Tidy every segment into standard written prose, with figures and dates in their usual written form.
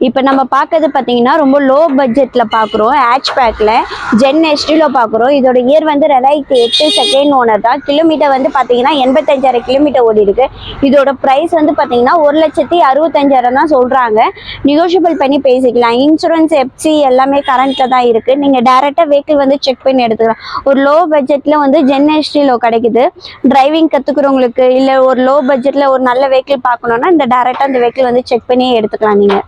இப்போ நம்ம பார்க்கறது பார்த்தீங்கன்னா ரொம்ப லோ பட்ஜெட்டில் பார்க்குறோம். ஹேட்ச்பேக்கில் ஜென் எஸ்டியில் பார்க்குறோம். இதோட இயர் வந்து 2008 செகண்ட் ஓனர் தான். கிலோமீட்டர் வந்து பார்த்தீங்கன்னா 85,000 கிலோமீட்டர் ஓடி இருக்கு. இதோட ப்ரைஸ் வந்து பார்த்தீங்கன்னா 1,65,000 தான் சொல்கிறாங்க. நெகோஷியபிள் பண்ணி பேசிக்கலாம். இன்சூரன்ஸ் எஃப்சி எல்லாமே கரண்ட்டில் தான் இருக்குது. நீங்கள் டேரெக்டாக வெஹிக்கிள் வந்து செக் பண்ணி எடுத்துக்கலாம். ஒரு லோ பட்ஜெட்டில் வந்து ஜென் எஸ்டியில் கிடைக்குது. டிரைவிங் கற்றுக்குறவங்களுக்கு இல்லை ஒரு லோ பட்ஜெட்டில் ஒரு நல்ல வெஹிக்கிள் பார்க்கணுன்னா இந்த டேரெக்டாக இந்த வெஹிக்கிள் வந்து செக் பண்ணி எடுத்துக்கலாம் நீங்கள்.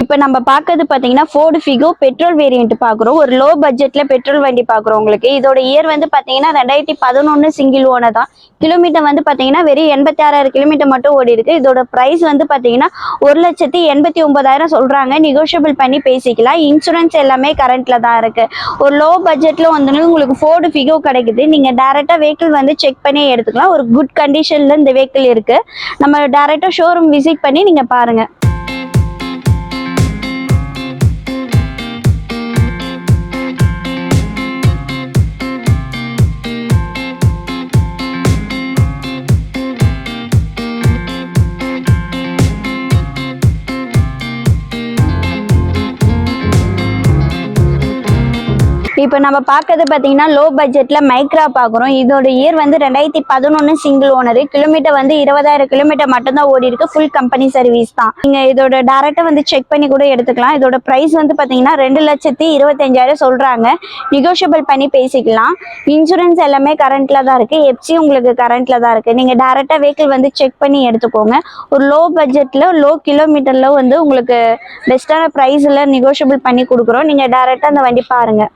இப்போ நம்ம பார்க்கறது பார்த்தீங்கன்னா ஃபோர்டு ஃபிகோ பெட்ரோல் வேரியன்ட் பார்க்குறோம். ஒரு லோ பட்ஜெட்டில் பெட்ரோல் வண்டி பார்க்குறோம் உங்களுக்கு. இதோட இயர் வந்து பார்த்தீங்கன்னா 2011 சிங்கிள் ஓனர் தான். கிலோமீட்டர் வந்து பார்த்தீங்கன்னா வெறும் 86,000 கிலோமீட்டர் மட்டும் ஓடி இருக்கு. இதோட ப்ரைஸ் வந்து பார்த்தீங்கன்னா 1,89,000 சொல்கிறாங்க. நெகோஷியபிள் பண்ணி பேசிக்கலாம். இன்சூரன்ஸ் எல்லாமே கரண்ட்டில் தான் இருக்குது. ஒரு லோ பட்ஜெட்டில் வந்து உங்களுக்கு ஃபோர்டு ஃபிகோ கிடைக்குது. நீங்கள் டேரெக்டாக வெஹிக்கிள் வந்து செக் பண்ணி எடுத்துக்கலாம். ஒரு குட் கண்டிஷனில் இந்த வெஹிக்கிள் இருக்குது. நம்ம டேரெக்டாக ஷோரூம் விசிட் பண்ணி நீங்கள் பாருங்கள். இப்போ நம்ம பார்க்கறது பார்த்தீங்கன்னா லோ பட்ஜெட்டில் மைக்ரா பார்க்குறோம். இதோட இயர் வந்து 2011 சிங்கிள் ஓனர். கிலோமீட்டர் வந்து 20,000 கிலோமீட்டர் மட்டும்தான் ஓடி இருக்கு. ஃபுல் கம்பெனி சர்வீஸ் தான். நீங்கள் இதோட டேரெக்டாக வந்து செக் பண்ணி கூட எடுத்துக்கலாம். இதோட ப்ரைஸ் வந்து பார்த்தீங்கன்னா 2,25,000 சொல்கிறாங்க. நெகோஷியபிள் பண்ணி பேசிக்கலாம். இன்சூரன்ஸ் எல்லாமே கரண்ட்டில் தான் இருக்குது. எஃப்சி உங்களுக்கு கரண்ட்டில் தான் இருக்குது. நீங்கள் டேரெக்டாக வெஹிக்கிள் வந்து செக் பண்ணி எடுத்துக்கோங்க. ஒரு லோ பட்ஜெட்டில் லோ கிலோமீட்டரில் வந்து உங்களுக்கு பெஸ்ட்டான ப்ரைஸில் நெகோஷியபிள் பண்ணி கொடுக்குறோம். நீங்கள் டேரெக்டாக அந்த வண்டி பாருங்கள்.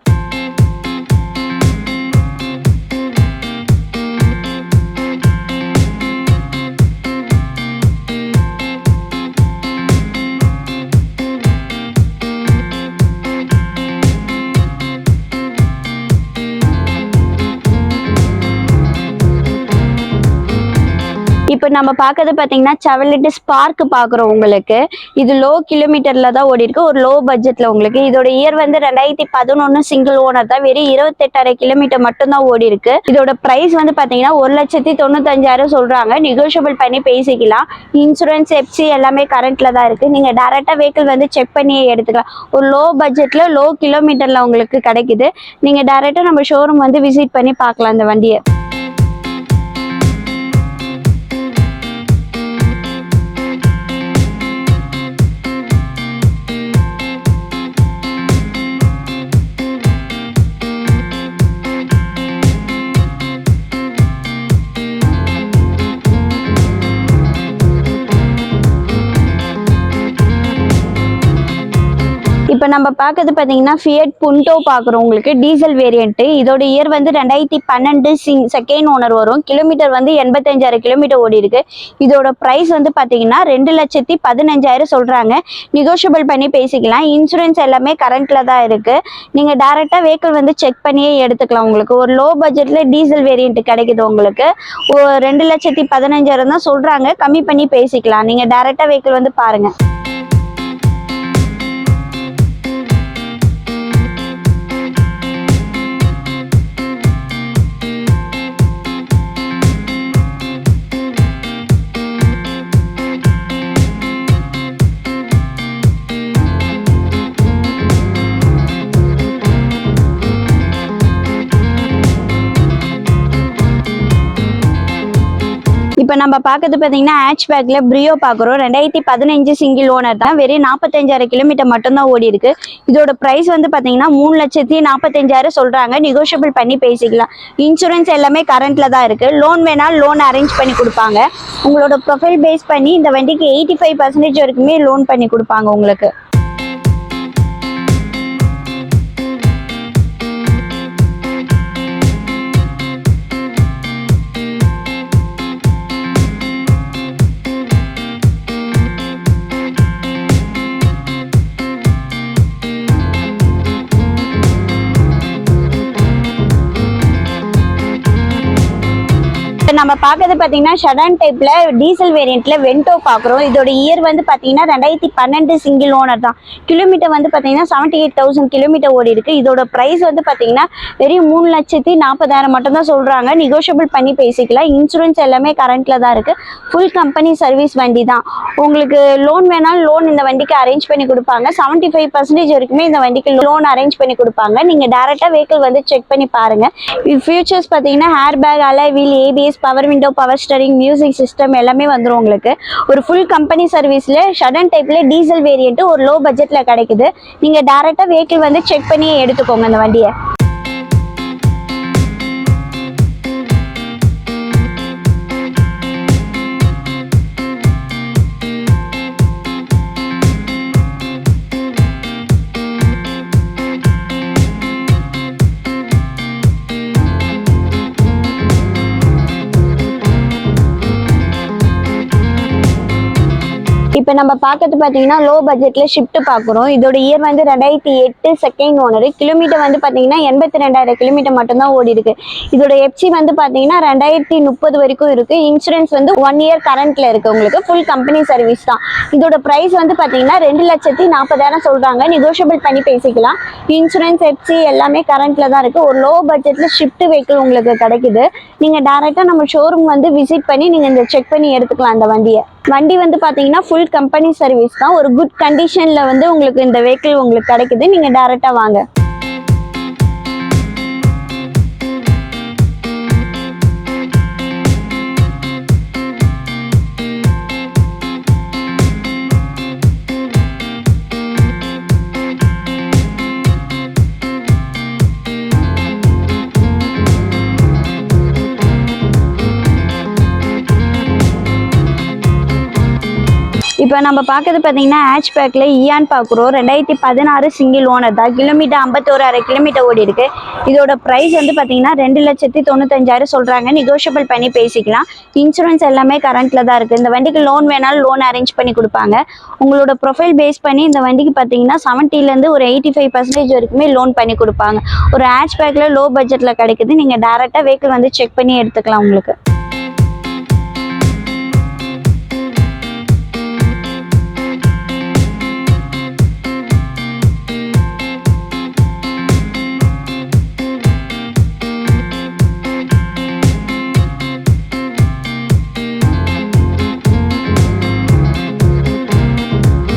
இப்போ நம்ம பார்க்கறது பார்த்தீங்கன்னா செவர்லெட் ஸ்பார்க் பார்க்குறோம் உங்களுக்கு. இது லோ கிலோமீட்டரில் தான் ஓடி இருக்கு. ஒரு லோ பட்ஜெட்டில் உங்களுக்கு. இதோட இயர் வந்து 2011 சிங்கிள் ஓனர் தான். வெறும் 28,000 கிலோமீட்டர் மட்டும்தான் ஓடி இருக்கு. இதோட ப்ரைஸ் வந்து பார்த்தீங்கன்னா 1,95,000 சொல்கிறாங்க. நெகோஷியபிள் பண்ணி பேசிக்கலாம். இன்சூரன்ஸ் எஃப்சி எல்லாமே கரண்ட்டில் தான் இருக்குது. நீங்கள் டேரெக்டாக வெஹிக்கிள் வந்து செக் பண்ணி எடுத்துக்கலாம். ஒரு லோ பட்ஜெட்டில் லோ கிலோமீட்டரில் உங்களுக்கு கிடைக்குது. நீங்கள் டேரெக்டாக நம்ம ஷோரூம் வந்து விசிட் பண்ணி பார்க்கலாம் இந்த வண்டியை. இப்போ நம்ம பார்க்கறது பார்த்தீங்கன்னா ஃபியட் புண்டோ பார்க்குறோம் உங்களுக்கு. Diesel variant. இதோட இயர் வந்து 2012 செகண்ட் ஓனர் வரும். கிலோமீட்டர் வந்து 85,000 கிலோமீட்டர் ஓடி இருக்கு. இதோட ப்ரைஸ் வந்து பார்த்தீங்கன்னா 2,15,000 சொல்கிறாங்க. நெகோஷியபிள் பண்ணி பேசிக்கலாம். இன்சூரன்ஸ் எல்லாமே கரண்ட்டில் தான் இருக்குது. நீங்கள் டேரெக்டாக வெஹிக்கிள் வந்து செக் பண்ணியே எடுத்துக்கலாம். உங்களுக்கு ஒரு லோ பட்ஜெட்டில் டீசல் வேரியன்ட் கிடைக்குது உங்களுக்கு. 2,15,000 தான் சொல்கிறாங்க. கம்மி பண்ணி பேசிக்கலாம். நீங்கள் டேரெக்டாக வெஹிக்கிள் வந்து பாருங்கள். இப்போ நம்ம பார்க்கறது பார்த்தீங்கன்னா ஹேட்ச்பேக்கில் பிரியோ பார்க்குறோம். 2015 சிங்கிள் ஓனர் தான். வெறும் 45,000 கிலோமீட்டர் மட்டும்தான் ஓடி இருக்கு. இதோட ப்ரைஸ் வந்து பார்த்தீங்கன்னா 3,45,000 சொல்கிறாங்க. நெகோஷியபிள் பண்ணி பேசிக்கலாம். இன்சூரன்ஸ் எல்லாமே கரண்ட்டில் தான் இருக்குது. லோன் வேணாலும் லோன் அரேஞ்ச் பண்ணி கொடுப்பாங்க. உங்களோட ப்ரொஃபைல் பேஸ் பண்ணி இந்த வண்டிக்கு 85% வரைக்குமே லோன் பண்ணி கொடுப்பாங்க உங்களுக்கு. நம்ம பார்க்கறது பார்த்தீங்கன்னா ஷடன் டைப்ல டீசல் வேரியண்ட்ல வென்டோ பார்க்குறோம். இதோட இயர் வந்து பார்த்தீங்கன்னா 2012 சிங்கிள் ஓனர் தான். கிலோமீட்டர் வந்து பார்த்தீங்கன்னா 78,000 கிலோமீட்டர் ஓடி இருக்கு. இதோட ப்ரைஸ் வந்து பார்த்தீங்கன்னா வெறும் 3,40,000 மட்டும் தான் சொல்றாங்க. நெகோஷியபிள் பண்ணி பேசிக்கலாம். இன்சூரன்ஸ் எல்லாமே கரண்ட்ல தான் இருக்கு. ஃபுல் கம்பெனி சர்வீஸ் வண்டி தான். உங்களுக்கு லோன் வேணாலும் லோன் இந்த வண்டிக்கு அரேஞ்ச் பண்ணி கொடுப்பாங்க. 75% வரைக்குமே இந்த வண்டிக்கு லோன் அரேஞ்ச் பண்ணி கொடுப்பாங்க. நீங்க டைரக்டா வெஹிக்கிள் வந்து செக் பண்ணி பாருங்க. ஃபியூச்சர்ஸ் பார்த்தீங்கன்னா airbag, alloy wheel, ABS, power window, power steering, music system எல்லாமே வந்துடும் உங்களுக்கு. ஒரு ஃபுல் கம்பெனி சர்வீஸ்ல ஷடன் டைப்ல டீசல் வேரியன்ட் ஒரு லோ பட்ஜெட்ல கிடைக்குது. நீங்க டைரக்டா வெஹிக்கிள் வந்து செக் பண்ணி எடுத்துக்கோங்க இந்த வண்டியை. இப்போ நம்ம பார்க்கறது பார்த்தீங்கன்னா லோ பட்ஜெட்டில் ஷிஃப்ட் பார்க்குறோம். இதோட இயர் வந்து 2008 செகண்ட் ஓனர். கிலோமீட்டர் வந்து பார்த்தீங்கன்னா 82,000 கிலோமீட்டர் மட்டும்தான் ஓடி இருக்கு. இதோட எஃப்சி வந்து பார்த்தீங்கன்னா 2030 வரைக்கும் இருக்கு. இன்சூரன்ஸ் வந்து 1 இயர் கரண்ட்ல இருக்கு. உங்களுக்கு ஃபுல் கம்பெனி சர்வீஸ் தான். இதோட ப்ரைஸ் வந்து பார்த்தீங்கன்னா 2,40,000 சொல்றாங்க. நெகோஷியபிள் பண்ணி பேசிக்கலாம். இன்சூரன்ஸ் எஃப்சி எல்லாமே கரண்ட்ல தான் இருக்கு. ஒரு லோ பட்ஜெட்ல ஷிஃப்ட் வெஹிக்கிள் உங்களுக்கு கிடைக்குது. நீங்க டைரக்டா நம்ம ஷோரூம் வந்து விசிட் பண்ணி நீங்க இந்த செக் பண்ணி எடுத்துக்கலாம் அந்த வண்டியை. வண்டி வந்து பார்த்தீங்கன்னா ஃபுல் கம்பெனி சர்வீஸ் தான். ஒரு குட் கண்டிஷனில் வந்து உங்களுக்கு இந்த வெஹிக்கிள் உங்களுக்கு கிடைக்குது. நீங்கள் டேரெக்டாக வாங்க. இப்போ நம்ம பார்க்கறது பார்த்தீங்கன்னா ஹேட்ச் பேக்கில் இயான் பார்க்குறோம். 2016 சிங்கிள் ஓனர் தான். கிலோமீட்டர் 51,000 கிலோமீட்டர் ஓடி இருக்கு. இதோட ப்ரைஸ் வந்து பார்த்தீங்கன்னா 2,95,000 சொல்கிறாங்க. நெகோஷியபிள் பண்ணி பேசிக்கலாம். இன்சூரன்ஸ் எல்லாமே கரண்ட்டில் தான் இருக்குது. இந்த வண்டிக்கு லோன் வேணாலும் லோன் அரேஞ்ச் பண்ணி கொடுப்பாங்க. உங்களோட ப்ரொஃபைல் பேஸ் பண்ணி இந்த வண்டிக்கு பார்த்தீங்கன்னா 70லேருந்து ஒரு 85% வரைக்குமே லோன் பண்ணி கொடுப்பாங்க. ஒரு ஹேட்ச் பேக்கில் லோ பட்ஜெட்டில் கிடைக்குது. நீங்கள் டேரெக்டாக வெஹிக்கிள் வந்து செக் பண்ணி எடுத்துக்கலாம் உங்களுக்கு.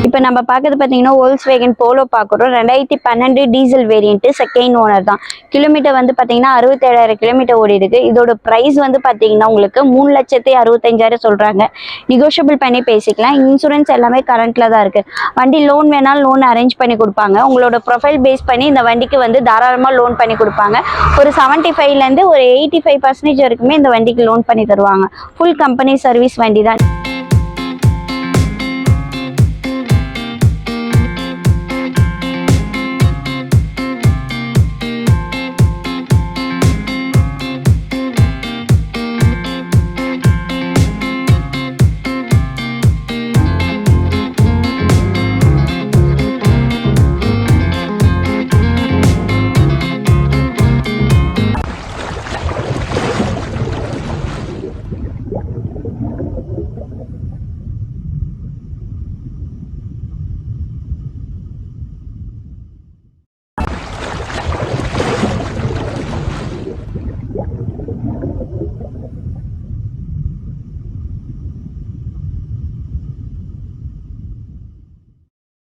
இப்போ நம்ம பார்க்கறது பார்த்தீங்கன்னா வோல்க்ஸ்வேகன் போலோ பார்க்குறோம். 2012 டீசல் வேரியன்ட் செகண்ட் ஓனர் தான். கிலோமீட்டர் வந்து பார்த்தீங்கன்னா 67,000 கிலோமீட்டர் ஓடி இருக்கு. இதோட ப்ரைஸ் வந்து பார்த்தீங்கன்னா உங்களுக்கு 3,65,000 சொல்கிறாங்க. நெகோஷியபிள் பண்ணி பேசிக்கலாம். இன்சூரன்ஸ் எல்லாமே கரண்ட்ல தான் இருக்கு. வண்டி லோன் வேணாலும் லோன் அரேஞ்ச் பண்ணி கொடுப்பாங்க. உங்களோட ப்ரொஃபைல் பேஸ் பண்ணி இந்த வண்டிக்கு வந்து தாராளமாக லோன் பண்ணி கொடுப்பாங்க. ஒரு 75லேருந்து ஒரு 85% வரைக்குமே இந்த வண்டிக்கு லோன் பண்ணி தருவாங்க. ஃபுல் கம்பெனி சர்வீஸ் வண்டி தான்.